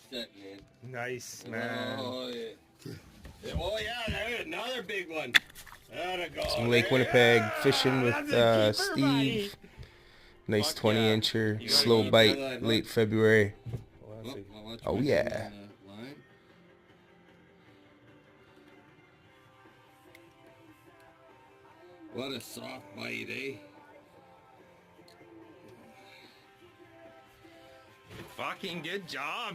setting in. Nice, man. Oh, yeah. Oh, yeah, there's another big one. There go. Some Lake Winnipeg fishing with That's a keeper, Steve. Nice Fuck yeah. 20-incher, You slow gotta bite, go to that late February. Watch Oh, my yeah. hand on the line. What a soft bite, eh? Fucking good job.